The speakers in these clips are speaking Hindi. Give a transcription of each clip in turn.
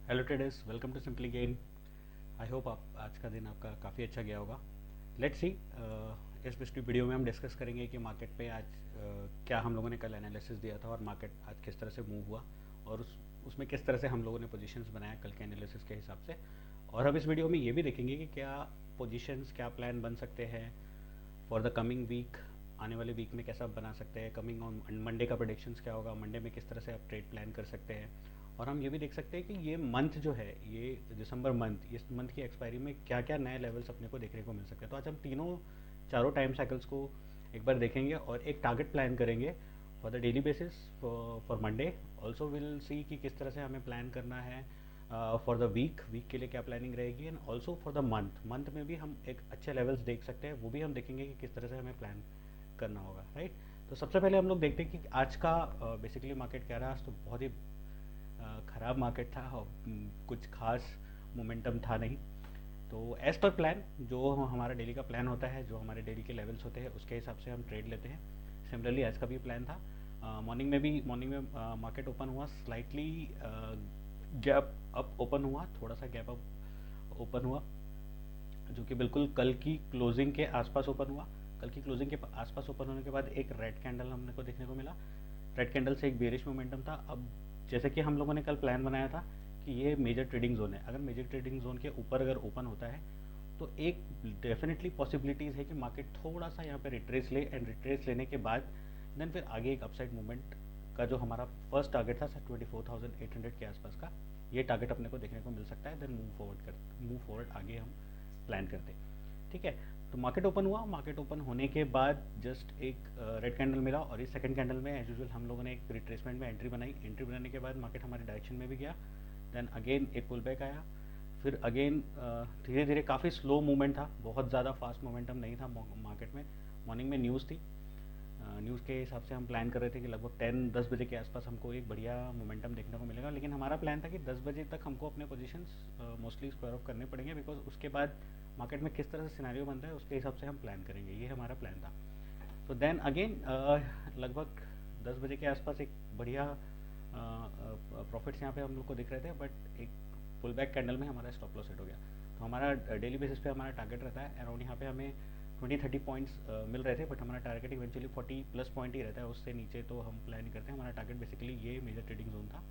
Hello traders, welcome to Simply Gain. I hope आप आज का दिन आपका काफ़ी अच्छा गया होगा। लेट्स सी, इस पिछली वीडियो में हम डिस्कस करेंगे कि मार्केट पे आज क्या हम लोगों ने कल एनालिसिस दिया था और मार्केट आज किस तरह से मूव हुआ और उसमें किस तरह से हम लोगों ने पोजीशंस बनाया कल के एनालिसिस के हिसाब से। और हम इस वीडियो में ये भी देखेंगे कि क्या पोजीशंस, क्या प्लान बन सकते हैं फॉर द कमिंग वीक। आने वाले वीक में कैसा बना सकते हैं, कमिंग ऑन मंडे का प्रोडिक्शंस क्या होगा, मंडे में किस तरह से आप ट्रेड प्लान कर सकते हैं। और हम ये भी देख सकते हैं कि ये मंथ जो है, ये दिसंबर मंथ, इस मंथ की एक्सपायरी में क्या क्या नए लेवल्स अपने को देखने को मिल सकते हैं। तो आज हम चारों टाइम साइकिल्स को एक बार देखेंगे और एक टारगेट प्लान करेंगे for the daily basis for Monday. Also will see कि किस तरह से हमें प्लान करना है फॉर द वीक के लिए क्या प्लानिंग रहेगी, and also for the month में भी हम एक अच्छे लेवल्स देख सकते हैं, वो भी हम देखेंगे कि किस तरह से हमें प्लान करना होगा, राइट। तो सबसे पहले हम लोग देखते हैं कि आज का बेसिकली मार्केट क्या रहा। आज तो बहुत ही ख़राब मार्केट था और कुछ खास मोमेंटम था नहीं। तो एज़ पर प्लान, जो हमारा डेली का प्लान होता है, जो हमारे डेली के लेवल्स होते हैं, उसके हिसाब से हम ट्रेड लेते हैं। सिमिलरली आज का भी प्लान था। मॉर्निंग में मार्केट ओपन हुआ स्लाइटली गैप अप ओपन हुआ, थोड़ा सा गैप अप ओपन हुआ, जो कि बिल्कुल कल की क्लोजिंग के आसपास ओपन हुआ। कल की क्लोजिंग के आसपास ओपन होने के बाद एक रेड कैंडल हमने को देखने को मिला। रेड कैंडल से एक बेरिश मोमेंटम था। अब जैसे कि हम लोगों ने कल प्लान बनाया था कि ये मेजर ट्रेडिंग जोन है, अगर मेजर ट्रेडिंग जोन के ऊपर अगर ओपन होता है तो एक डेफिनेटली पॉसिबिलिटीज़ है कि मार्केट थोड़ा सा यहाँ पे रिट्रेस ले, एंड रिट्रेस लेने के बाद देन फिर आगे एक अपसाइड मूवमेंट का जो हमारा फर्स्ट टारगेट था 24,800 के आसपास का, ये टारगेट अपने को देखने को मिल सकता है। देन मूव फॉरवर्ड आगे हम प्लान करते, ठीक है। तो मार्केट ओपन हुआ, मार्केट ओपन होने के बाद जस्ट एक रेड कैंडल मिला और इस सेकंड कैंडल में एज यूजुअल हम लोगों ने एक रिट्रेसमेंट में एंट्री बनाई। एंट्री बनाने के बाद मार्केट हमारे डायरेक्शन में भी गया। देन अगेन एक पुल बैक आया। फिर अगेन धीरे धीरे काफ़ी स्लो मूवमेंट था, बहुत ज़्यादा फास्ट मोमेंटम नहीं था मार्केट में। मॉर्निंग में न्यूज़ थी, न्यूज़ के हिसाब से हम प्लान कर रहे थे कि लगभग 10-10 बजे के आसपास हमको एक बढ़िया मोमेंटम देखने को मिलेगा, लेकिन हमारा प्लान था कि 10 बजे तक हमको अपने पोजीशंस मोस्टली स्क्वायर ऑफ करने पड़ेंगे, बिकॉज उसके बाद मार्केट में किस तरह से सिनेरियो बनता है उसके हिसाब से हम प्लान करेंगे, ये हमारा प्लान था। तो देन अगेन लगभग 10 बजे के आसपास एक बढ़िया प्रॉफिट्स यहाँ पे हम लोग को दिख रहे थे, बट एक पुल बैक कैंडल में हमारा स्टॉप लॉस हिट हो गया। तो हमारा डेली बेसिस पे हमारा टारगेट रहता है अराउंड, यहाँ पे हमें 20-30 पॉइंट्स मिल रहे थे, बट हमारा टारगेट इवेंचुअली 40 प्लस पॉइंट ही रहता है, उससे नीचे तो हम प्लान नहीं करते। हमारा टारगेट बेसिकली ये मेजर ट्रेडिंग जोन था।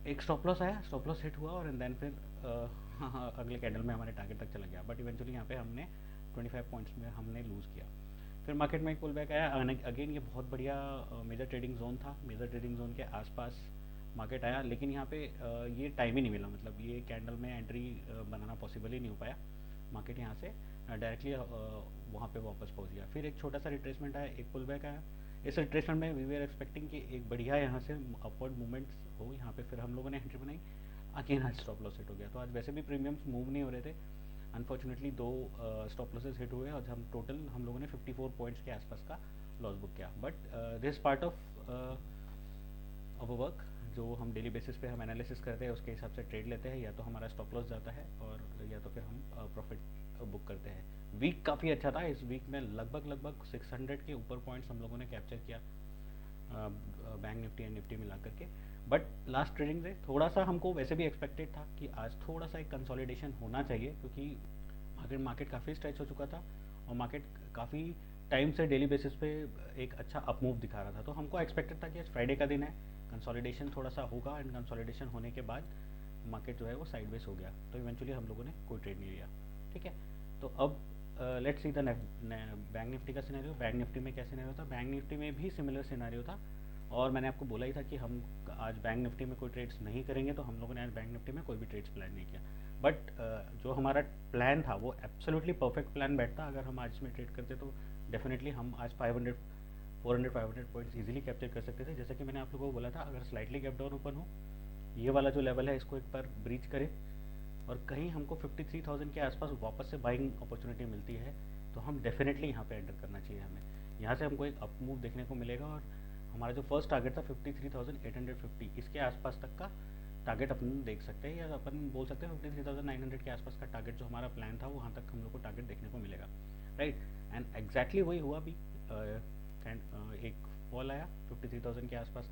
एक स्टॉप लॉस आया, स्टॉप लॉस हिट हुआ और देन फिर अगले कैंडल में हमारे टारगेट तक चला गया, बट इवेंचुअली यहाँ पे हमने 25 पॉइंट्स में हमने लूज़ किया। फिर मार्केट में एक पुल बैक आया। अगेन ये बहुत बढ़िया मेजर ट्रेडिंग जोन था, मेजर ट्रेडिंग जोन के आसपास मार्केट आया, लेकिन यहाँ पे ये टाइम ही नहीं मिला, मतलब ये कैंडल में एंट्री बनाना पॉसिबल ही नहीं हो पाया। मार्केट यहाँ से डायरेक्टली वहाँ पे वापस पहुँच गया। फिर एक छोटा सा रिट्रेसमेंट आया, एक पुल बैक आया। इस रिट्रेसमेंट में वी वर एक्सपेक्टिंग कि एक बढ़िया यहाँ से अपवर्ड मूवमेंट हो, यहाँ पे फिर हम लोगों ने एंट्री बनाई। अगेन आज स्टॉप लॉस हिट हो गया। तो आज वैसे भी प्रीमियम्स मूव नहीं हो रहे थे, अनफॉर्चुनेटली दो स्टॉप लॉसेज हिट हुए और हम लोगों ने 54 पॉइंट्स के आसपास का लॉस बुक किया। But this part of work, जो हम डेली बेसिस पे हम एनालिसिस करते हैं उसके हिसाब से ट्रेड लेते हैं, या तो हमारा स्टॉप लॉस जाता है और या तो फिर हम प्रॉफिट बुक करते हैं। वीक काफ़ी अच्छा था, इस वीक में लगभग 600 के ऊपर पॉइंट्स हम लोगों ने कैप्चर किया बैंक निफ्टी एंड निफ्टी मिला करके। बट लास्ट ट्रेडिंग से थोड़ा सा हमको वैसे भी एक्सपेक्टेड था कि आज थोड़ा सा एक कंसोलिडेशन होना चाहिए, क्योंकि मार्केट काफ़ी स्ट्रेच हो चुका था और मार्केट काफ़ी टाइम से डेली बेसिस पे एक अच्छा अप मूव दिखा रहा था। तो हमको एक्सपेक्टेड था कि आज फ्राइडे का दिन है, कंसोलिडेशन थोड़ा सा होगा, एंड कंसोलिडेशन होने के बाद मार्केट जो है वो साइडवेज हो गया। तो इवेंचुअली हम लोगों ने कोई ट्रेड नहीं लिया, ठीक है। तो अब let's see the bank Nifty का सिनेरियो। बैंक निफ्टी में क्या सिनेरियो था? बैंक निफ्टी में भी सिमिलर सिनेरियो था, और मैंने आपको बोला ही था कि हम आज बैंक निफ्टी में कोई ट्रेड्स नहीं करेंगे, तो हम लोगों ने आज बैंक निफ्टी में कोई भी ट्रेड्स प्लान नहीं किया। बट जो हमारा प्लान था वो एब्सोल्युटली परफेक्ट प्लान बैठता। अगर हम आज इसमें ट्रेड करते तो डेफिनेटली हम आज 400-500 पॉइंट्स इजीली कैप्चर कर सकते थे। जैसे कि मैंने आप लोगों को बोला था, अगर स्लाइटली गैप डाउन ओपन हो, ये वाला जो लेवल है इसको एक बार ब्रीच करे और कहीं हमको 53,000 के आसपास वापस से बाइंग अपॉर्चुनिटी मिलती है, तो हम डेफिनेटली यहाँ पे एंटर करना चाहिए हमें। यहाँ से हमको एक अप मूव देखने को मिलेगा और हमारा जो फर्स्ट टारगेट था 53,850, इसके आसपास तक का टारगेट अपन देख सकते हैं, या अपन बोल सकते हैं 53,900 के आसपास का टारगेट जो हमारा प्लान था, वहाँ तक हम लोग को टारगेट देखने को मिलेगा, राइट। एंड एग्जैक्टली वही हुआ भी। एक फॉल आया 53,000 के आसपास,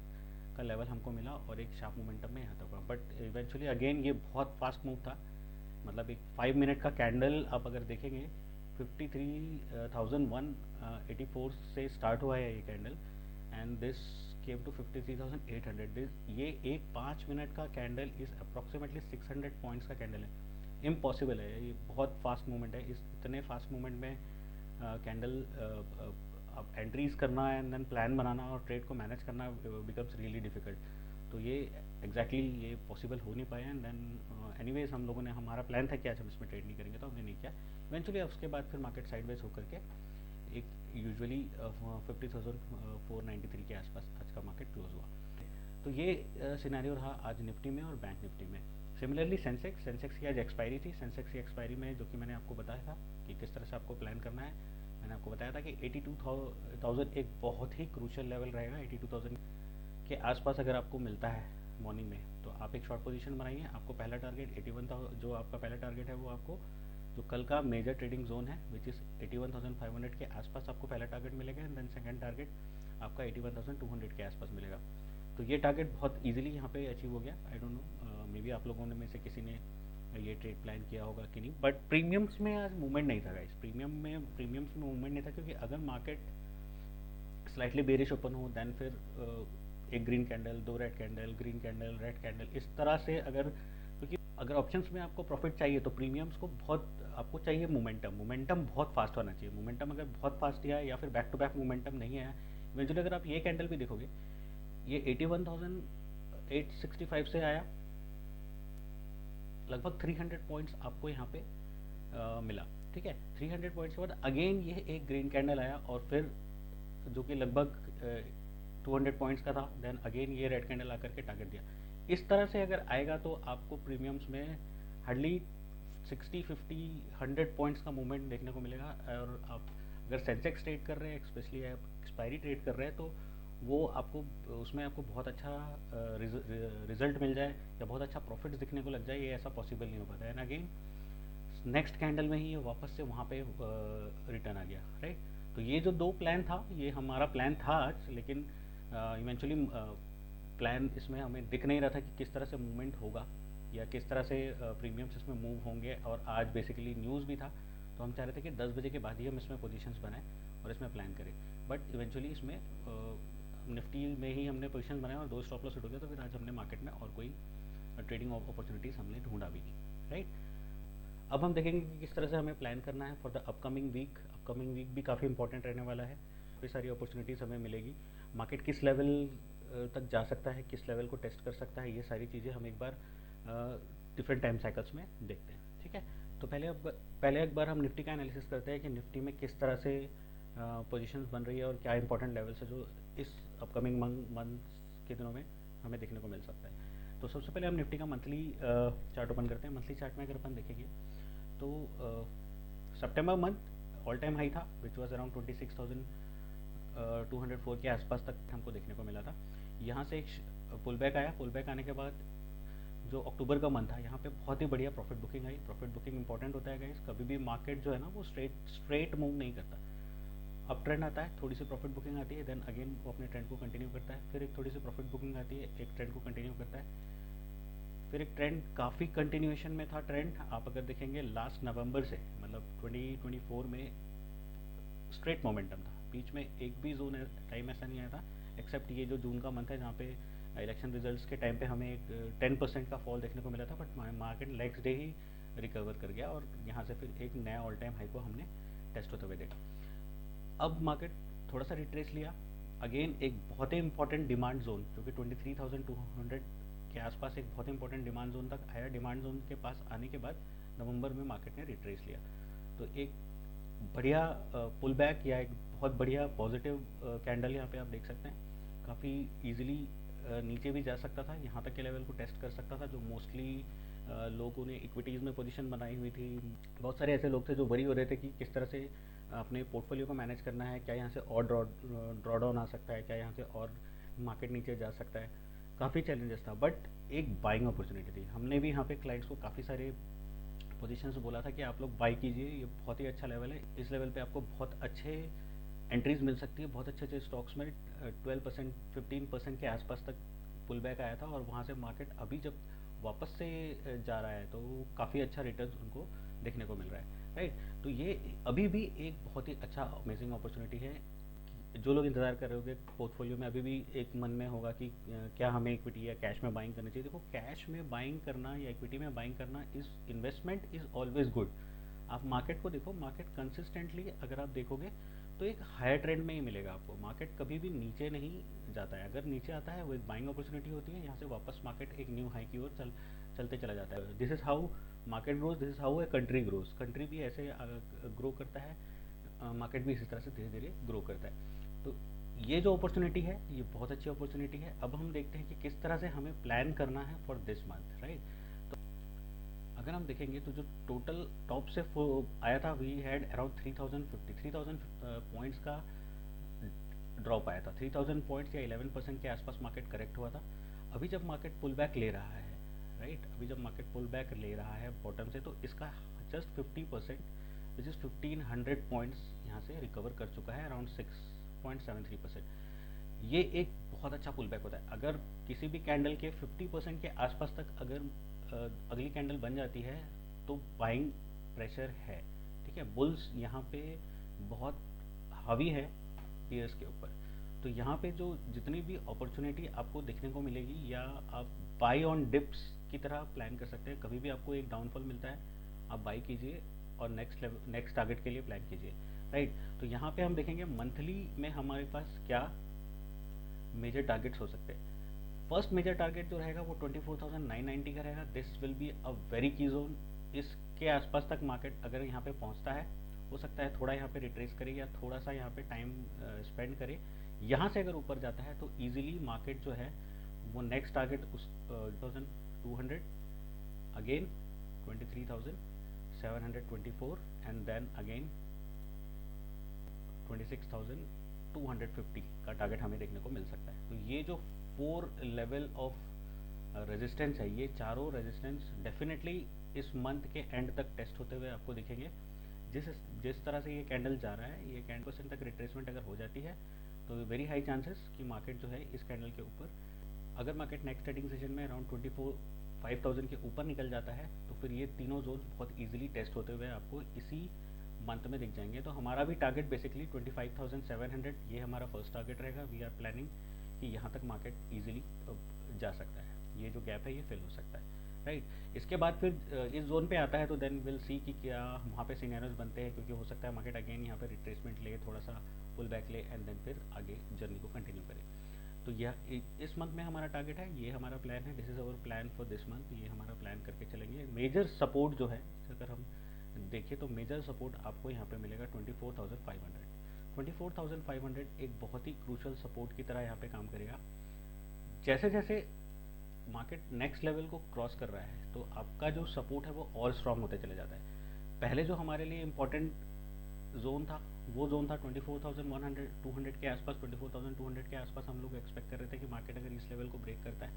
का लेवल हमको मिला और एक शार्प मोमेंटम में यहाँ तक हुआ, बट इवेंचुअली अगेन ये बहुत फास्ट मूव था। मतलब एक 5 मिनट का कैंडल आप अगर देखेंगे 53,184 से स्टार्ट हुआ है ये candle, and this came to 53,800। ये एक 5 मिनट का कैंडल इस अप्रॉक्सीमेटली 600 पॉइंट्स का कैंडल है। इम्पॉसिबल है, ये बहुत फास्ट मूवमेंट है। इस इतने फास्ट मूवमेंट में कैंडल अब एंट्रीज करना एंड देन प्लान बनाना और ट्रेड को मैनेज करना बिकम्स रियली डिफिकल्ट। तो ये एग्जैक्टली ये पॉसिबल हो नहीं पाया, एंड देन एनीवेज हम लोगों ने, हमारा प्लान था कि आज हम इसमें ट्रेड नहीं करेंगे, तो हमने नहीं किया इवेंचुअली। उसके बाद फिर मार्केट साइडवेज होकर के एक यूजुअली 50,493 के आसपास आज का मार्केट क्लोज हुआ। तो ये सिनेरियो रहा आज निफ्टी में और बैंक निफ्टी में। सिमिलरली सेंसेक्स की आज एक्सपायरी थी। सेंसेक्स की एक्सपायरी में जो कि मैंने आपको बताया था कि किस तरह से आपको प्लान करना है, मैंने आपको बताया था कि 82,000 एक बहुत ही क्रूशियल लेवल रहेगा। 82,000 के आसपास अगर आपको मिलता है मॉर्निंग में तो आप एक शॉर्ट पोजीशन बनाइए। आपको पहला टारगेट 81,000, जो आपका पहला टारगेट है वो आपको जो कल का मेजर ट्रेडिंग जोन है विच इज़ 81,500 के आसपास आपको पहला टारगेट मिलेगा, एंड देन सेकंड टारगेट आपका 81,200 के आसपास मिलेगा। तो ये टारगेट बहुत इजीली यहाँ पे अचीव हो गया। I don't know, may be आप लोगों में से किसी ने ये ट्रेड प्लान किया होगा कि नहीं, बट प्रीमियम्स में आज मूवमेंट नहीं था गाइस। प्रीमियम्स में मूवमेंट नहीं था, क्योंकि अगर मार्केट स्लाइटली बेरिश ओपन हो देन फिर एक ग्रीन कैंडल, दो red candle, green candle, red candle, इस तरह से अगर, क्योंकि अगर ऑप्शंस में आपको प्रॉफिट चाहिए तो प्रीमियम्स को बहुत आपको चाहिए मोमेंटम बहुत फास्ट होना चाहिए। मोमेंटम अगर बहुत फास्ट है या फिर बैक टू बैक मोमेंटम नहीं है, इवेंचुअली अगर आप ये कैंडल भी देखोगे, ये 81,865 से आया, लगभग 300 पॉइंट्स आपको यहाँ पे मिला, ठीक है। 300 पॉइंट्स के बाद अगेन ये एक ग्रीन कैंडल आया और फिर जो कि लगभग 200 पॉइंट्स का था, देन अगेन ये रेड कैंडल आकर के टारगेट दिया। इस तरह से अगर आएगा तो आपको प्रीमियम्स में हार्डली 60, 50, 100 पॉइंट्स का मूवमेंट देखने को मिलेगा। और आप अगर सेंसेक्स ट्रेड कर रहे हैं, स्पेशली आप एक्सपायरी ट्रेड कर रहे हैं, तो वो आपको उसमें आपको बहुत अच्छा रिजल्ट मिल जाए या बहुत अच्छा प्रॉफिट दिखने को लग जाए, ये ऐसा पॉसिबल नहीं हो पाता है। एंड अगेन नेक्स्ट कैंडल में ही ये वापस से वहाँ पे रिटर्न आ गया, राइट। तो ये जो दो प्लान था, ये हमारा प्लान था आज, लेकिन इवेंचुअली प्लान इसमें हमें दिख नहीं रहा था कि किस तरह से मूवमेंट होगा या किस तरह से प्रीमियम्स इसमें मूव होंगे। और आज बेसिकली न्यूज़ भी था, तो हम चाह रहे थे कि 10 बजे के बाद ही हम इसमें पोजीशंस बनाएं और इसमें प्लान करें, बट इवेंचुअली इसमें निफ्टी में ही हमने पोजीशंस बनाए और 2 स्टॉप लॉस हिट हो गया। तो फिर आज हमने मार्केट में और कोई ट्रेडिंग अपॉर्चुनिटीज़ हमने ढूंढा भी नहीं, राइट। अब हम देखेंगे कि किस तरह से हमें प्लान करना है for the upcoming week. Upcoming week भी काफ़ी इंपॉर्टेंट रहने वाला है, काफ़ी सारी अपॉर्चुनिटीज़ हमें मिलेगी। मार्केट किस लेवल तक जा सकता है, किस लेवल को टेस्ट कर सकता है, ये सारी चीज़ें हम एक बार डिफरेंट टाइम साइकिल्स में देखते हैं, ठीक है। तो पहले एक बार हम निफ्टी का एनालिसिस करते हैं कि निफ्टी में किस तरह से पोजीशंस बन रही है और क्या इंपॉर्टेंट लेवल्स है जो इस अपकमिंग मंथ्स के दिनों में हमें देखने को मिल सकता है। तो सबसे पहले हम निफ्टी का मंथली चार्ट ओपन करते हैं। मंथली चार्ट में अगर अपन देखेंगे तो सितंबर मंथ ऑल टाइम हाई था विच वाज अराउंड 26,204 के आसपास तक हमको देखने को मिला था। यहाँ से एक पुल बैक आया। पुल बैक आने के बाद जो अक्टूबर का मंथ था, यहाँ पे बहुत ही बढ़िया प्रॉफिट बुकिंग आई। प्रॉफिट बुकिंग इंपॉर्टेंट होता है गाइस, कभी भी मार्केट जो है ना वो स्ट्रेट मूव नहीं करता। अप ट्रेंड आता है, थोड़ी सी प्रॉफिट बुकिंग आती है, देन अगेन वो अपने ट्रेंड को कंटिन्यू करता है, फिर एक थोड़ी सी प्रॉफिट बुकिंग आती है, एक ट्रेंड को कंटिन्यू करता है, फिर एक ट्रेंड काफ़ी कंटिन्यूएशन में था। ट्रेंड आप अगर देखेंगे लास्ट नवंबर से, मतलब 2024 में स्ट्रेट मोमेंटम था, बीच में एक भी जोन टाइम ऐसा नहीं आया था, एक्सेप्ट ये जो जून का मंथ है जहाँ पे इलेक्शन रिजल्ट्स के टाइम पे हमें एक 10% का फॉल देखने को मिला था, but market next day he recover कर गया और यहाँ से फिर एक नया ऑल टाइम हाई को हमने टेस्ट होते हुए देखा। अब मार्केट थोड़ा सा रिट्रेस लिया, अगेन एक बहुत ही इंपॉर्टेंट डिमांड जोन जो कि 23,200 के आसपास एक बहुत इंपॉर्टेंट डिमांड जोन तक आया। डिमांड जोन के पास आने के बाद नवंबर में मार्केट ने रिट्रेस लिया, तो एक बढ़िया पुल बैक या एक बहुत बढ़िया पॉजिटिव कैंडल यहाँ पे आप देख सकते हैं। काफ़ी इजीली नीचे भी जा सकता था, यहाँ तक के लेवल को टेस्ट कर सकता था, जो मोस्टली लोगों ने इक्विटीज़ में पोजीशन बनाई हुई थी। बहुत सारे ऐसे लोग थे जो वरी हो रहे थे कि किस तरह से अपने पोर्टफोलियो को मैनेज करना है, क्या यहाँ से और ड्रॉ डाउन आ सकता है, क्या यहाँ से और मार्केट नीचे जा सकता है। काफ़ी चैलेंजेस था, बट एक बाइंग अपॉर्चुनिटी थी। हमने भी यहाँ पे क्लाइंट्स को काफ़ी सारे पोजीशंस बोला था कि आप लोग बाई कीजिए, ये बहुत ही अच्छा लेवल है, इस लेवल पे आपको बहुत अच्छे एंट्रीज मिल सकती है, बहुत अच्छे अच्छे स्टॉक्स में 12%, 15% के आसपास तक पुल बैक आया था और वहाँ से मार्केट अभी जब वापस से जा रहा है तो काफ़ी अच्छा रिटर्न उनको देखने को मिल रहा है, राइट। तो ये अभी भी एक बहुत ही अच्छा अमेजिंग अपॉर्चुनिटी है। जो लोग इंतज़ार कर रहे होंगे पोर्टफोलियो में, अभी भी एक मन में होगा कि क्या हमें इक्विटी या कैश में बाइंग करनी चाहिए। देखो, कैश में बाइंग करना या इक्विटी में बाइंग करना is investment is always good. आप मार्केट को देखो, मार्केट कंसिस्टेंटली अगर आप देखोगे तो एक हायर ट्रेंड में ही मिलेगा आपको। मार्केट कभी भी नीचे नहीं जाता है, अगर नीचे आता है वो एक बाइंग अपॉर्चुनिटी होती है, यहाँ से वापस मार्केट एक न्यू हाई की ओर चलते चला जाता है। This is how market grows, this is how a country grows. Country भी ऐसे ग्रो करता है, मार्केट भी इसी तरह से धीरे धीरे ग्रो करता है। तो ये जो अपॉर्चुनिटी है ये बहुत अच्छी अपॉर्चुनिटी है। अब हम देखते हैं कि किस तरह से हमें प्लान करना है फॉर दिस मंथ, राइट। तो अगर हम देखेंगे तो जो टोटल टॉप से आया था, वी हैड अराउंड 3000 पॉइंट्स का ड्रॉप आया था। 3000 पॉइंट्स या 11% के आसपास मार्केट करेक्ट हुआ था। अभी जब मार्केट पुल बैक ले रहा है, राइट, अभी जब मार्केट पुल बैक ले रहा है बॉटम से, तो इसका जस्ट 50% विच इज़ 1500 पॉइंट्स यहाँ से रिकवर कर चुका है, अराउंड 6.73%। ये एक बहुत अच्छा पुल बैक होता है। अगर किसी भी कैंडल के 50% के आसपास तक अगर अगली कैंडल बन जाती है तो बाइंग प्रेशर है, ठीक है। बुल्स यहाँ पे बहुत हावी है पीयर्स के ऊपर। तो यहाँ पे जो जितनी भी अपॉर्चुनिटी आपको देखने को मिलेगी, या आप बाई ऑन डिप्स की तरह प्लान कर सकते हैं। कभी भी आपको एक डाउनफॉल मिलता है, आप बाई कीजिए और नेक्स्ट टारगेट के लिए प्लान कीजिए, राइट। तो यहाँ पे हम देखेंगे मंथली में हमारे पास क्या मेजर टारगेट्स हो सकते हैं। फर्स्ट मेजर टारगेट जो रहेगा वो 24,990 का रहेगा। This will be a very की जोन। इसके आसपास तक मार्केट अगर यहाँ पे पहुँचता है, हो सकता है थोड़ा यहाँ पे रिट्रेस करे या थोड़ा सा यहाँ पे टाइम स्पेंड करे। यहाँ से अगर ऊपर जाता है तो इजीली मार्केट जो है वो नेक्स्ट टारगेट उस 2200, अगेन 23,724 एंड देन अगेन 26,250 का टारगेट हमें देखने को मिल सकता है। तो ये जो 4 लेवल ऑफ रेजिस्टेंस है, ये चारों रेजिस्टेंस डेफिनेटली इस मंथ के एंड तक टेस्ट होते हुए आपको दिखेंगे। जिस तरह से ये कैंडल जा रहा है, ये कैंडल % तक रिट्रेसमेंट अगर हो जाती है तो वेरी हाई चांसेस कि मार्केट जो है इस कैंडल के ऊपर, अगर मार्केट नेक्स्ट ट्रेडिंग सेशन में अराउंड 5,000 के ऊपर निकल जाता है तो फिर ये तीनों जोन बहुत इजीली टेस्ट होते हुए आपको इसी मंथ में दिख जाएंगे। तो हमारा भी टारगेट बेसिकली 25,700, ये हमारा फर्स्ट टारगेट रहेगा। वी आर प्लानिंग कि यहाँ तक मार्केट इजीली जा सकता है, ये जो गैप है ये फिल हो सकता है, राइट। इसके बाद फिर इस जोन पे आता है तो देन विल सी कि क्या वहाँ पे सिनेरियोज बनते हैं, क्योंकि हो सकता है मार्केट अगेन यहाँ पे रिट्रेसमेंट ले, थोड़ा सा पुल बैक ले एंड देन फिर आगे जर्नी को कंटिन्यू करे। तो यह इस मंथ में हमारा टारगेट है, ये हमारा प्लान है। This is our plan for this month. ये हमारा प्लान करके चलेंगे। मेजर सपोर्ट जो है, अगर हम देखिए तो मेजर सपोर्ट आपको यहाँ पे मिलेगा 24,500। 24,500 एक बहुत ही क्रूशल सपोर्ट की तरह यहाँ पे काम करेगा। जैसे जैसे मार्केट नेक्स्ट लेवल को क्रॉस कर रहा है तो आपका जो सपोर्ट है वो और स्ट्रांग होते चले जाता है। पहले जो हमारे लिए इम्पोर्टेंट जोन था वो जोन था 24,200 के आसपास। 24,200 के आसपास हम लोग एक्सपेक्ट कर रहे थे कि मार्केट अगर इस लेवल को ब्रेक करता है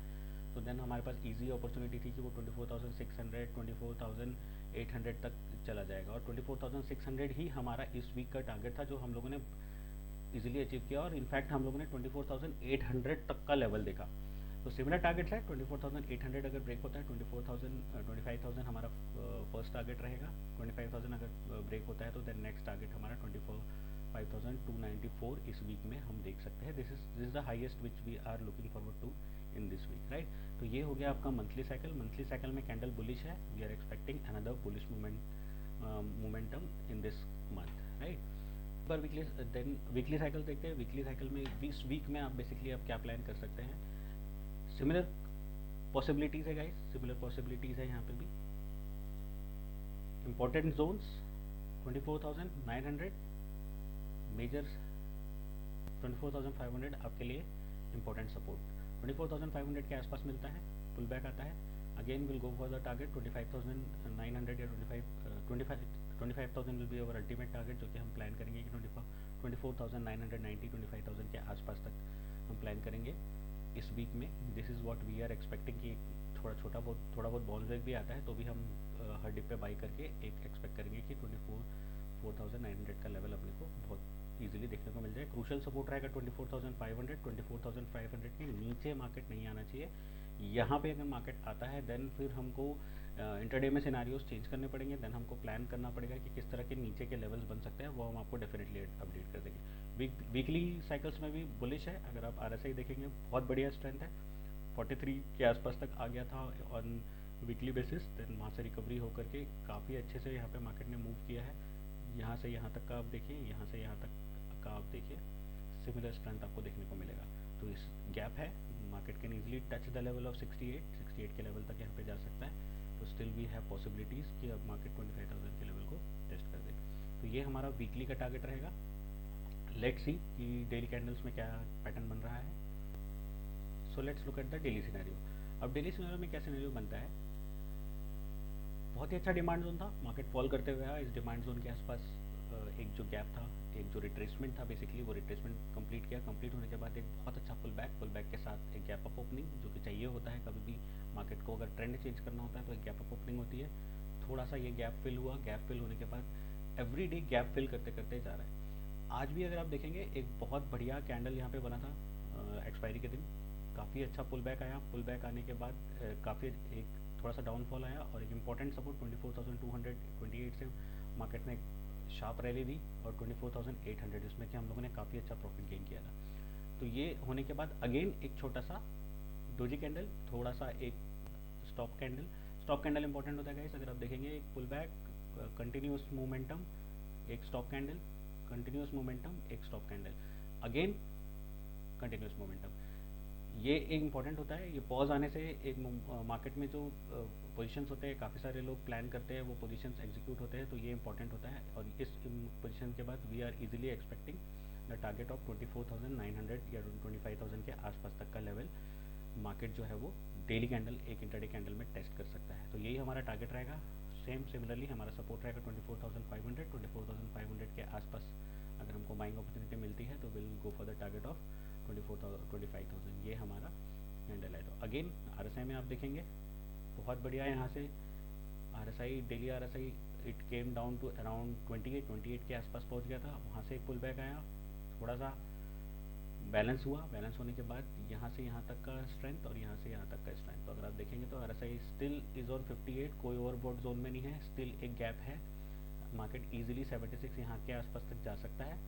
तो देन हमारे पास इजी अपॉर्चुनिटी थी कि वो 24,600 24,800 तक चला जाएगा। और 24,600 ही हमारा इस वीक का टारगेट था, जो हम लोगों ने इजीली अचीव किया। और इनफैक्ट हम लोगों ने 24,800 तक का लेवल देखा। तो सिमिलर टारगेट्स है। 24,800 अगर ब्रेक होता है, 25,000 हमारा फर्स्ट टारगेट रहेगा। 25,000 अगर ब्रेक होता है तो देन नेक्स्ट टारगेट हमारा 25,294 इस वीक में हम देख सकते हैं। This is the highest which we are looking forward to in this week, right. तो ये हो गया आपका मंथली साइकिल। मंथली साइकिल में कैंडल बुलिश है। We are expecting another bullish momentum in this month, right. पर वीकली साइकिल देखते हैं। वीकली साइकिल में इस वीक में आप बेसिकली आप क्या प्लान कर सकते हैं। सिमिलर पॉसिबिलिटीज़ है गाइस, सिमिलर पॉसिबिलिटीज़ है यहाँ पे भी। इम्पोर्टेंट जोन्स 24,900, मेजर 24,500 आपके लिए इम्पोर्टेंट सपोर्ट। 24,500 के आसपास मिलता है, पुल बैक आता है, again will go for the target 25,900 या 25,000 will be our ultimate target, जो कि हम प्लान करेंगे कि 24,990 25,000 के आसपास तक हम प्लान करेंगे इस वीक में। This is what we are expecting कि थोड़ा बहुत बाउंस बैक भी आता है तो भी हम हर डिप पे बाई करके एक एक्सपेक्ट करेंगे कि 24,900 का लेवल अपने को बहुत इजीली देखने को मिल जाए। क्रूशल सपोर्ट रहेगा 24,500, 24,500 के नीचे मार्केट नहीं आना चाहिए। यहाँ पे अगर मार्केट आता है देन फिर हमको इंटरडे में सिनारियोज चेंज करने पड़ेंगे, देन हमको प्लान करना पड़ेगा कि किस तरह के नीचे के लेवल्स बन सकते हैं, वो हम आपको डेफिनेटली अपडेट कर देंगे। वीकली साइकिल्स में भी बुलिश है। अगर आप RSI देखेंगे बहुत बढ़िया स्ट्रेंथ है, 43 के आसपास तक आ गया था ऑन वीकली बेसिस, देन वहाँ से रिकवरी होकर के काफ़ी अच्छे से यहाँ पे मार्केट ने मूव किया है। यहाँ से यहाँ तक का आप देखिए, यहाँ से यहाँ तक का आप देखिए, सिमिलर स्ट्रेंथ आपको देखने को मिलेगा। तो इस गैप है, market can easily touch the level of 68 के लेवल तक यहाँ पे जा सकता है। तो स्टिल वी हैव पॉसिबिलिटीज़ कि अब मार्केट 25,000 के लेवल को टेस्ट कर दे। तो ये हमारा वीकली का टारगेट रहेगा। लेट्स सी कि डेली कैंडल्स में क्या पैटर्न बन रहा है। So let's look at the daily scenario. अब डेली सिनेरियो में क्या सिनेरियो बनता है, बहुत ही अच्छा डिमांड जोन था, मार्केट फॉल करते हुए आया। इस डिमांड जोन के आसपास एक जो गैप था, एक जो रिट्रेसमेंट था, बेसिकली वो रिट्रेसमेंट कंप्लीट किया। कंप्लीट होने के बाद एक बहुत अच्छा पुल बैक के साथ एक गैप अप ओपनिंग, जो कि चाहिए होता है कभी भी मार्केट को अगर ट्रेंड चेंज करना होता है तो एक गैप अप ओपनिंग होती है। थोड़ा सा ये गैप फिल हुआ, गैप फिल होने के बाद एवरी डे गैप फिल करते करते जा रहा है। आज भी अगर आप देखेंगे एक बहुत बढ़िया कैंडल यहाँ पे बना था एक्सपायरी के दिन, काफ़ी अच्छा पुल बैक आया। पुल बैक आने के बाद काफ़ी एक थोड़ा सा डाउनफॉल आया और एक इंपॉर्टेंट सपोर्ट 24,228 से मार्केट ने शार्प रैली दी, और 24,800 इसमें कि हम लोगों ने काफ़ी अच्छा प्रॉफिट गेन किया था। तो ये होने के बाद अगेन एक छोटा सा डोजी कैंडल, थोड़ा सा एक स्टॉप कैंडल इंपॉर्टेंट होता है गाइस। अगर आप देखेंगे एक पुल बैक, कंटिन्यूस मोमेंटम, एक स्टॉप कैंडल, कंटिन्यूस मोमेंटम, एक stop candle, again continuous momentum, ये एक इंपॉर्टेंट होता है। ये पॉज आने से एक मार्केट में जो पोजीशंस होते हैं, काफ़ी सारे लोग प्लान करते हैं, वो पोजीशंस एग्जीक्यूट होते हैं, तो ये इंपॉर्टेंट होता है। और इस पोजीशन के बाद we are easily expecting the target of 24,900 या 25,000 के आसपास तक का लेवल मार्केट जो है वो डेली कैंडल, एक इंटरडे कैंडल में टेस्ट कर सकता है। तो यही हमारा टारगेट रहेगा। सिमिलरली हमारा सपोर्ट रहेगा 24,500, 24,500 के आसपास अगर हमको बाइंग अपॉर्चुनिटी मिलती है तो will go for the target of 25,000। ये हमारा कैंडल है। तो अगेन RSI में आप देखेंगे बहुत बढ़िया यहाँ से RSI, daily RSI it came down to around 28 के आसपास पहुँच गया था। वहाँ से एक पुल बैक आया, थोड़ा सा बैलेंस हुआ, बैलेंस होने के बाद यहाँ से यहाँ तक का स्ट्रेंथ और यहाँ से यहाँ तक का स्ट्रेंथ। तो अगर आप देखेंगे तो RSI स्टिल इज ऑन 58, कोई ओवरबॉट जोन में नहीं है, स्टिल एक गैप है। मार्केट इजीली 76 यहाँ के आसपास तक जा सकता है,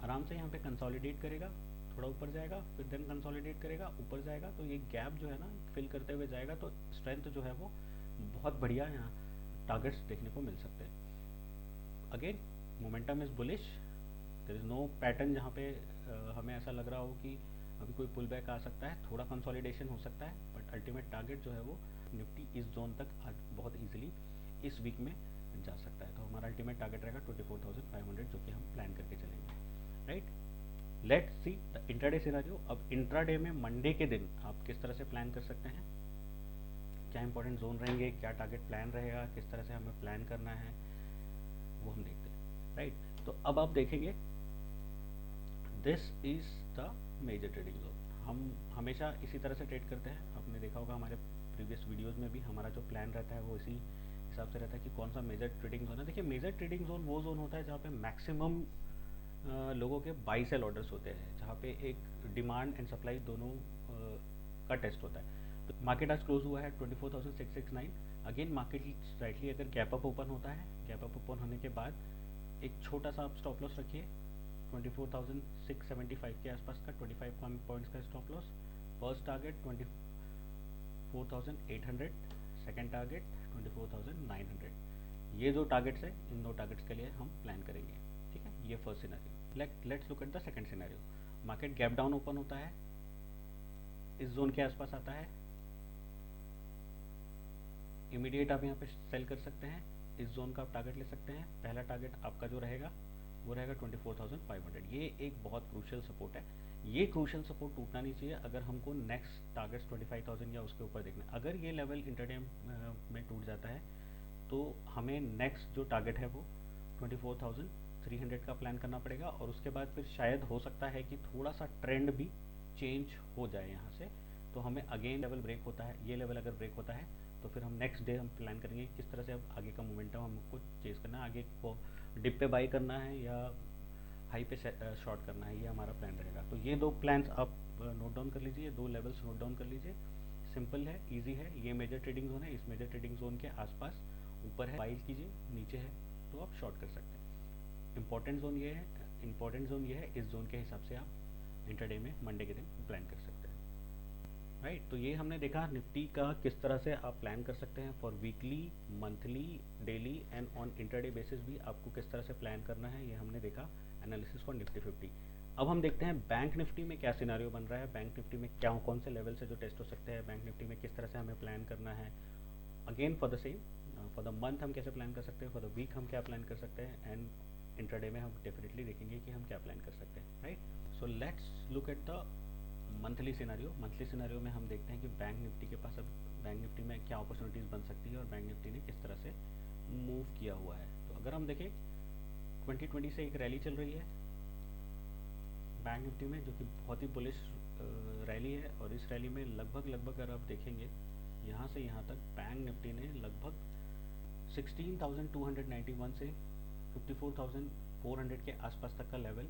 आराम से यहाँ पे कंसोलिडेट करेगा, थोड़ा ऊपर जाएगा, फिर देन कंसोलिडेट करेगा, ऊपर जाएगा। तो ये गैप जो है ना फिल करते हुए जाएगा, तो स्ट्रेंथ जो है वो बहुत बढ़िया यहाँ टारगेट्स देखने को मिल सकते हैं। Again momentum is bullish, there is no pattern जहाँ पे हमें ऐसा लग रहा हो कि अभी कोई पुल बैक आ सकता है, थोड़ा कंसोलिडेशन हो सकता है, बट अल्टीमेट टारगेट जो है वो निफ्टी इस जोन तक आज बहुत ईजिली इस वीक में जा सकता है। तो हमारा अल्टीमेट टारगेट रहेगा 24,500, जो कि हम प्लान करके चलेंगे, right. Let's see the intraday scenario. अब इंट्राडे में मंडे के दिन आप किस तरह से प्लान कर सकते हैं, क्या इंपॉर्टेंट जोन रहेंगे, क्या टारगेट प्लान रहेगा, किस तरह से हमें प्लान करना है, वो हम देखते हैं, राइट। तो अब आप देखेंगे this is the major trading zone. हम हमेशा इसी तरह से ट्रेड करते हैं, आपने देखा होगा हमारे प्रीवियस वीडियोस में भी हमारा जो प्लान रहता है वो इसी हिसाब से रहता है कि कौन सा मेजर ट्रेडिंग जोन है। देखिए मेजर ट्रेडिंग जोन वो जोन होता है जहाँ पे मैक्सिमम लोगों के बाई सेल ऑर्डर्स होते हैं, जहाँ पे एक डिमांड एंड सप्लाई दोनों का टेस्ट होता है। तो मार्केट आज क्लोज हुआ है 24,669। अगेन मार्केट स्लाइटली अगर गैप अप ओपन होता है, गैप अप ओपन होने के बाद एक छोटा सा आप स्टॉप लॉस रखिए 24,675 के आसपास का, 25 पॉइंट्स का stop loss. First target 24,800, second target 24,900। ये जो टारगेट्स है, इन दो टारगेट्स के लिए हम प्लान करेंगे, ठीक है। ये first scenario. Let's look at the second scenario. Market gap down open होता है, इस जोन के आसपास आता है, इमीडिएट आप यहाँ पे सेल कर सकते हैं, इस जोन का आप टारगेट ले सकते हैं। पहला टारगेट आपका जो रहेगा वो रहेगा 24,500। ये एक बहुत क्रूशियल सपोर्ट है, ये क्रूशियल सपोर्ट टूटना नहीं चाहिए अगर हमको नेक्स्ट टारगेट्स 25,000 या उसके ऊपर देखना है। अगर ये लेवल इंटरडे में टूट जाता है तो हमें नेक्स्ट जो टारगेट है वो 24,300 का प्लान करना पड़ेगा, और उसके बाद फिर शायद हो सकता है कि थोड़ा सा ट्रेंड भी चेंज हो जाए यहाँ से, तो हमें अगेन लेवल ब्रेक होता है, ये लेवल अगर ब्रेक होता है तो फिर हम नेक्स्ट डे हम प्लान करेंगे किस तरह से अब आगे का मोमेंटम हमको चेज करना है, आगे को डिप पे बाई करना है या हाई पे शॉर्ट करना है, ये हमारा प्लान रहेगा। तो ये दो प्लान्स आप नोट डाउन कर लीजिए, दो लेवल्स नोट डाउन कर लीजिए। सिंपल है, इजी है। ये मेजर ट्रेडिंग जोन है, इस मेजर ट्रेडिंग जोन के आसपास ऊपर है बाई कीजिए, नीचे है तो आप शॉर्ट कर सकते हैं। इंपॉर्टेंट जोन ये है, इस जोन के हिसाब से आप इंटरडे में मंडे के दिन प्लान कर सकते हैं। राइट, तो ये हमने देखा निफ्टी का किस तरह से आप प्लान कर सकते हैं for weekly, monthly, daily and on intraday basis भी आपको किस तरह से प्लान करना है, ये हमने देखा एनालिसिस फॉर निफ्टी 50। अब हम देखते हैं बैंक निफ्टी में क्या सिनारियो बन रहा है, बैंक निफ्टी में क्या कौन से लेवल से जो टेस्ट हो सकते हैं, बैंक निफ्टी में किस तरह से हमें प्लान करना है। Again for the same, for the month हम कैसे प्लान कर सकते हैं, फॉर द वीक हम क्या प्लान कर सकते हैं, एंड इंटरडे में हम डेफिनेटली देखेंगे कि हम क्या प्लान कर सकते हैं। Right, so let's look at the monthly scenario में हम देखते हैं कि बैंक निफ्टी के पास अब बैंक निफ्टी में क्या अपॉर्चुनिटीज़ बन सकती है और बैंक निफ्टी ने किस तरह से मूव किया हुआ है। तो अगर हम देखें 2020 से एक रैली चल रही है बैंक निफ्टी में, जो कि बहुत ही बुलिश रैली है, और इस रैली में लगभग अगर आप देखेंगे यहाँ से यहाँ तक बैंक निफ्टी ने लगभग 16,291 से 54,400 के आसपास तक का लेवल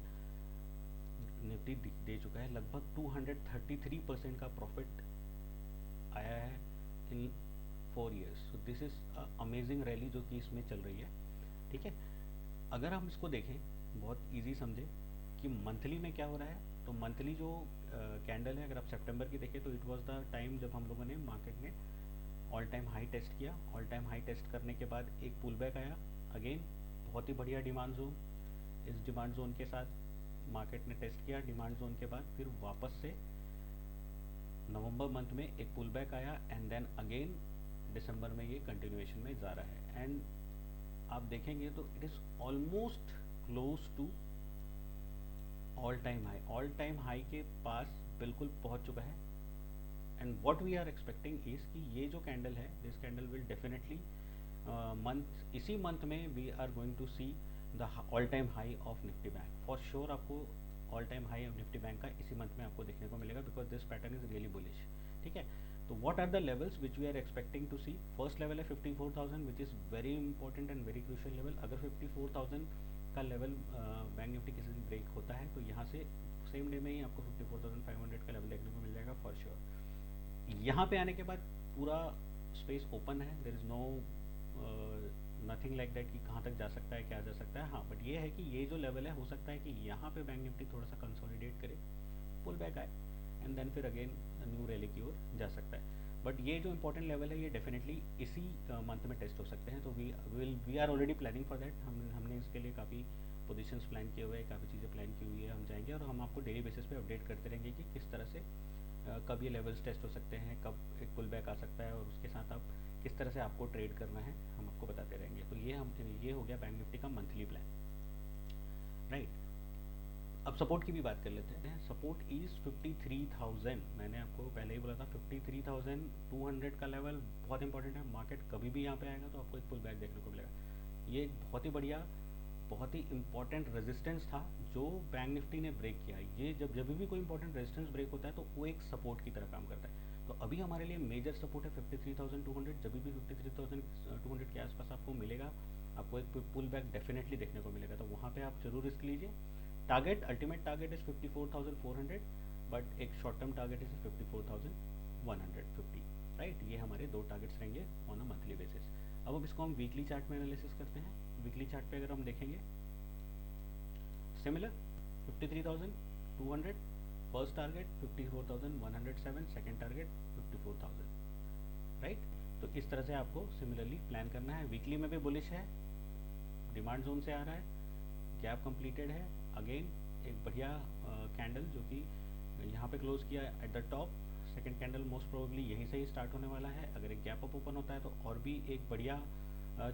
निफ्टी दे चुका है। लगभग 233% का प्रॉफिट आया है इन 4 years. So this is amazing rally जो कि इसमें चल रही है। ठीक है, अगर हम इसको देखें बहुत इजी समझे कि मंथली में क्या हो रहा है, तो मंथली जो कैंडल है, अगर आप सितंबर की देखें तो इट वाज द टाइम जब हम लोगों ने मार्केट में ऑल टाइम हाई टेस्ट किया। ऑल टाइम हाई टेस्ट करने के बाद एक पुल बैक आया, अगेन बहुत ही बढ़िया डिमांड जोन। इस डिमांड जोन के साथ मार्केट ने टेस्ट किया, डिमांड जोन के बाद फिर वापस से नवंबर मंथ में एक पुल बैक आया, एंड देन अगेन दिसंबर में ये कंटिन्यूएशन में जा रहा है। एंड आप देखेंगे तो it is almost close to all time high के पास बिल्कुल पहुंच चुका है। And what we are expecting is कि ये जो कैंडल है, दिस कैंडल विल डेफिनेटली इसी मंथ में we are going to see the all time high of Nifty bank. For sure आपको all time high of Nifty bank का इसी मंथ में आपको देखने को मिलेगा, because this pattern is really bullish. ठीक है, तो what are the levels which we are expecting to see. First level है 54,000 which is very important and very crucial level. अगर 54,000 का लेवल बैंक निफ्टी किसी दिन ब्रेक होता है तो यहाँ से सेम डे में ही आपको 54,500 का लेवल देखने को मिल जाएगा फॉर श्योर। यहाँ पे आने के बाद पूरा स्पेस ओपन है, there is no nothing like that कि कहाँ तक जा सकता है, क्या जा सकता है। हाँ, बट ये है कि ये जो लेवल है, हो सकता है कि यहाँ पे बैंक निफ्टी थोड़ा सा कंसोलिडेट करे, पुल बैक आए, एंड देन फिर अगेन न्यू रैली की ओर जा सकता है। बट ये जो इंपॉर्टेंट लेवल है, ये डेफिनेटली इसी मंथ में टेस्ट हो सकते हैं। तो we are already planning for that. हमने इसके लिए काफ़ी पोजीशंस प्लान किए हुए हैं, काफ़ी चीज़ें प्लान की हुई है। हम जाएंगे और हम आपको डेली बेसिस पे अपडेट करते रहेंगे कि किस तरह से कब ये लेवल्स टेस्ट हो सकते हैं, कब एक पुल बैक आ सकता है, और उसके साथ आप किस तरह से आपको ट्रेड करना है हम आपको बताते रहेंगे। तो ये हो गया बैंक निफ्टी का मंथली प्लान। राइट, अब सपोर्ट की भी बात कर लेते हैं। Support is 53,000। मैंने आपको पहले ही बोला था 53,200 का लेवल बहुत इंपॉर्टेंट है। मार्केट कभी भी यहाँ पे आएगा तो आपको एक पुल बैक देखने को मिलेगा। ये एक बहुत ही बढ़िया, बहुत ही इंपॉर्टेंट रेजिस्टेंस था जो बैंक निफ्टी ने ब्रेक किया। ये जब भी कोई इंपॉर्टेंट रेजिस्टेंस ब्रेक होता है तो वो एक सपोर्ट की तरह काम करता है। तो अभी हमारे लिए मेजर सपोर्ट है 53,200। जब भी 53,200 के आसपास आपको मिलेगा, आपको एक पुल बैक डेफिनेटली देखने को मिलेगा, तो वहाँ पे आप जरूर रिस्क लीजिए। Target, ultimate target is 54,400, but एक short term target is 54,150। Right, ये हमारे दो टारगेट्स रहेंगे ऑन अ मंथली बेसिस। अब इसको हम वीकली चार्ट में एनालिसिस करते हैं। वीकली चार्ट पे अगर हम देखेंगे, similar 53,200 first target, 54,107 second target, 54,000। Right, तो इस तरह से आपको सिमिलरली प्लान करना है। वीकली में भी बुलिश है, डिमांड जोन से आ रहा है, गैप कंप्लीटेड है, अगेन एक बढ़िया कैंडल जो कि यहाँ पे क्लोज किया at the top. Second candle most probably यहीं से ही स्टार्ट होने वाला है। अगर एक गैप अप ओपन होता है तो और भी एक बढ़िया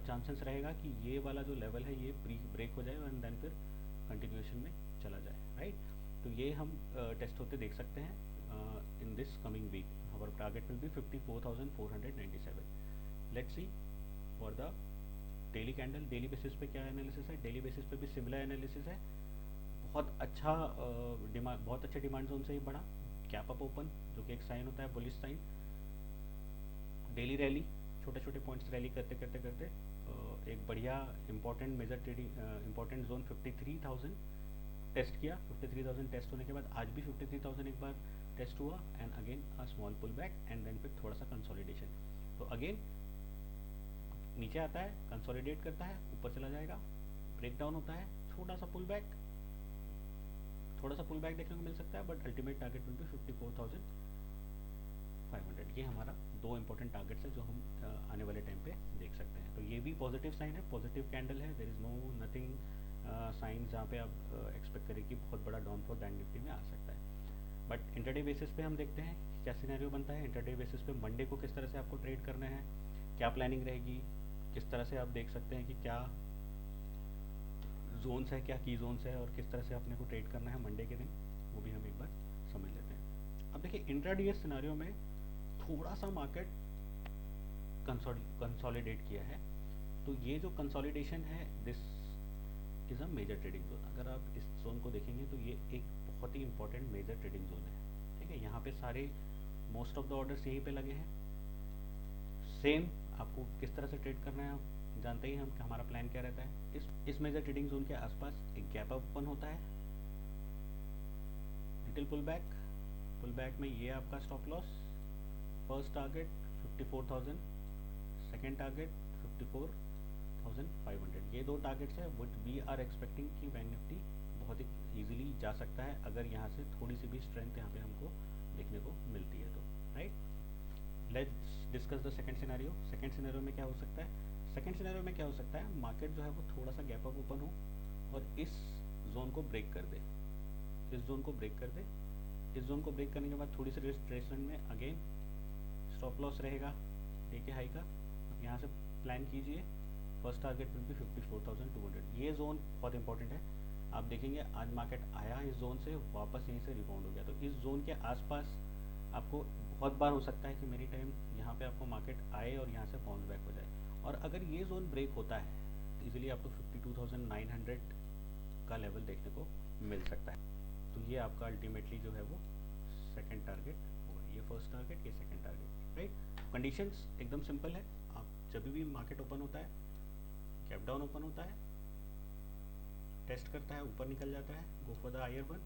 चांसेस रहेगा कि ये वाला जो लेवल है ये ब्रेक हो जाए एंड देन फिर कंटिन्यूएशन में चला जाए। राइट, तो ये हम टेस्ट होते देख सकते हैं in this coming week. Our target will be 54,497। Let's see for the daily candle. Daily basis पे क्या एनालिसिस है, डेली बेसिस पे भी सिमिलर एनालिसिस है। बहुत अच्छे डिमांड जोन से ही बढ़ा, गैप अप ओपन जो कि एक साइन होता है बुलिश साइन। डेली रैली, छोटे छोटे पॉइंट्स रैली करते करते करते एक बढ़िया important major trading important zone 53,000 test किया, 53,000 टेस्ट होने के बाद आज भी 53,000 एक बार टेस्ट हुआ and again a small pull back and then फिर थोड़ा सा कंसोलिडेशन। तो अगेन नीचे आता है, कंसोलिडेट करता है, ऊपर चला जाएगा, ब्रेक डाउन होता है, छोटा सा पुल बैक, थोड़ा सा पुल बैक देखने को मिल सकता है, but ultimate target will B 54,500। ये हमारा दो इंपॉर्टेंट टारगेट्स है जो हम आने वाले टाइम पे देख सकते हैं। तो ये भी पॉजिटिव साइन है, पॉजिटिव कैंडल है, there is no nothing sign जहाँ पे आप एक्सपेक्ट करें कि बहुत बड़ा डाउनफॉल बैंक निफ्टी में आ सकता है। बट इंटरडे बेसिस पे हम देखते हैं क्या सिनेरियो बनता है। इंटरडे बेसिस पे मंडे को किस तरह से आपको ट्रेड करना है, क्या प्लानिंग रहेगी, किस तरह से आप देख सकते हैं कि क्या जोन्स है, क्या की जोन्स है और किस तरह से अपने को ट्रेड करना है मंडे के दिन, वो भी हम एक बार समझ लेते हैं। अब देखिए इंट्राडे सिनेरियो में थोड़ा सा मार्केट कंसोलिडेट किया है, तो ये जो कंसोलिडेशन है this is a major trading zone. अगर आप इस जोन को देखेंगे तो ये एक बहुत ही इंपॉर्टेंट मेजर ट्रेडिंग जोन है, ठीक है। यहाँ पे सारे मोस्ट ऑफ द ऑर्डर्स यहीं पे लगे हैं। सेम आपको किस तरह से ट्रेड करना है आप जानते ही हम कि हमारा प्लान क्या रहता है। इस मेजर ट्रेडिंग जोन के आसपास एक गैप अप ओपन होता है, लिटिल पुल बैक में ये आपका stop loss, first target 54,000, second target 54,500। ये दो टारगेट्स है बट वी आर एक्सपेक्टिंग कि बैंक निफ्टी बहुत ही ईजिली जा सकता है अगर यहाँ से थोड़ी सी भी स्ट्रेंथ यहाँ पे हमको देखने को मिलती है तो, right. Let's discuss the second scenario. Second scenario में क्या हो सकता है, सेकंड सिनेरियो में क्या हो सकता है, मार्केट जो है वो थोड़ा सा गैप अप ओपन हो और इस जोन को ब्रेक कर दे, इस जोन को ब्रेक कर दे। इस जोन को ब्रेक करने के बाद थोड़ी सी रेजिस्टेंस में अगेन स्टॉप लॉस रहेगा डे के हाई का, यहाँ से प्लान कीजिए। First target will B 54,200। ये जोन बहुत इंपॉर्टेंट है। आप देखेंगे आज मार्केट आया इस जोन से, वापस यहीं से रिबाउंड हो गया, तो इस जोन के आसपास आपको बहुत बार हो सकता है कि मेरी टाइम यहाँ पे आपको मार्केट आए और यहाँ से बाउंस बैक हो जाए। और अगर ये जोन ब्रेक होता है तो इजीली आपको 52,900 का लेवल देखने को मिल सकता है। तो ये आपका अल्टीमेटली जो है वो सेकंड टारगेट होगा, ये फर्स्ट टारगेट, ये सेकंड टारगेट, राइट। कंडीशंस एकदम सिंपल है। आप जब भी मार्केट ओपन होता है, गैप डाउन ओपन होता है, टेस्ट करता है, ऊपर निकल जाता है, go for the higher one,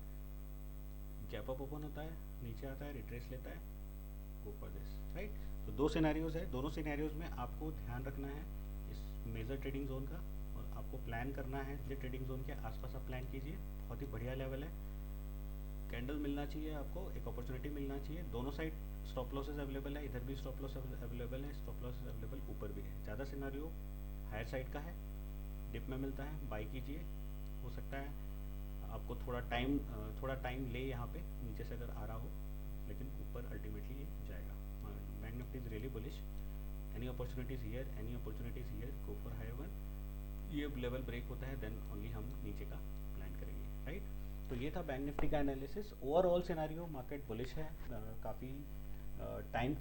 gap up open होता है, नीचे आता है, रिट्रेस लेता है, गो फॉर दिस, राइट। तो दो सिनेरियोज है, दोनों सिनेरियोज में आपको ध्यान रखना है इस मेजर ट्रेडिंग जोन का और आपको प्लान करना है जो ट्रेडिंग जोन के आसपास आप प्लान कीजिए। बहुत ही बढ़िया लेवल है, कैंडल मिलना चाहिए आपको, एक अपॉर्चुनिटी मिलना चाहिए। दोनों साइड स्टॉप लॉसेस अवेलेबल है, इधर भी स्टॉप लॉस अवेलेबल है, स्टॉप लॉसेस अवेलेबल ऊपर भी है। ज़्यादा सिनेरियो हायर साइड का है, डिप में मिलता है, बाई कीजिए। हो सकता है आपको थोड़ा टाइम ले यहाँ पे नीचे से अगर आ रहा हो, लेकिन ऊपर अल्टीमेटली ये जाएगा। Bank Nifty is really bullish, any opportunities here, any opportunities here, go for higher one. ये लेवल ब्रेक होता है देन ओनली हम नीचे का प्लान करेंगे, राइट। तो ये था बैंक निफ्टी का analysis. Overall scenario market bullish है, काफ़ी टाइम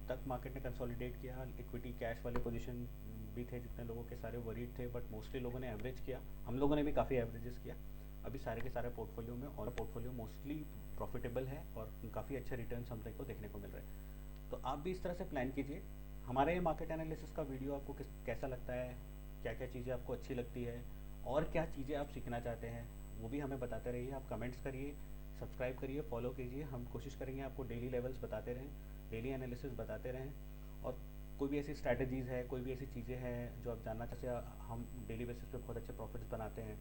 तक मार्केट ने कंसोलिडेट किया। इक्विटी कैश वाले पोजीशन भी थे जितने लोगों के सारे वरीड थे, बट मोस्टली लोगों ने एवरेज किया, हम लोगों ने भी काफ़ी एवरेजेस किया अभी सारे के सारे पोर्टफोलियो में, और पोर्टफोलियो मोस्टली प्रॉफिटेबल है और काफ़ी अच्छे रिटर्न्स हम तक को देखने को मिल रहे हैं। तो आप भी इस तरह से प्लान कीजिए। हमारे ये मार्केट एनालिसिस का वीडियो आपको कैसा लगता है, क्या क्या चीज़ें आपको अच्छी लगती है और क्या चीज़ें आप सीखना चाहते हैं, वो भी हमें बताते रहिए। आप कमेंट्स करिए, सब्सक्राइब करिए, फॉलो कीजिए। हम कोशिश करेंगे आपको डेली लेवल्स बताते रहें, डेली एनालिसिस बताते रहें। और कोई भी ऐसी स्ट्रैटेजीज़ है, कोई भी ऐसी चीज़ें हैं जो आप जानना चाहते हैं, हम डेली बेसिस पे बहुत अच्छे प्रॉफिट्स बनाते हैं,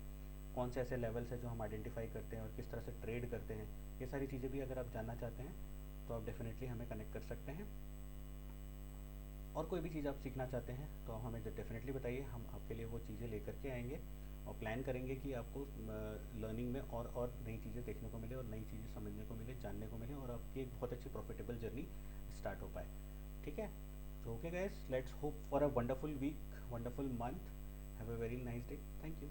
कौन से ऐसे लेवल्स हैं जो हम आइडेंटिफाई करते हैं और किस तरह से ट्रेड करते हैं, ये सारी चीज़ें भी अगर आप जानना चाहते हैं तो आप डेफिनेटली हमें कनेक्ट कर सकते हैं। और कोई भी चीज़ आप सीखना चाहते हैं तो हमें डेफिनेटली बताइए, हम आपके लिए वो चीज़ें लेकर के आएंगे और प्लान करेंगे कि आपको लर्निंग में और नई चीज़ें देखने को मिले और नई चीज़ें समझने को मिले, जानने को मिले, और आपकी एक बहुत अच्छी प्रॉफिटेबल जर्नी स्टार्ट हो पाए, ठीक है। तो okay guys, let's hope for a wonderful week, wonderful month, have a very nice day, thank you.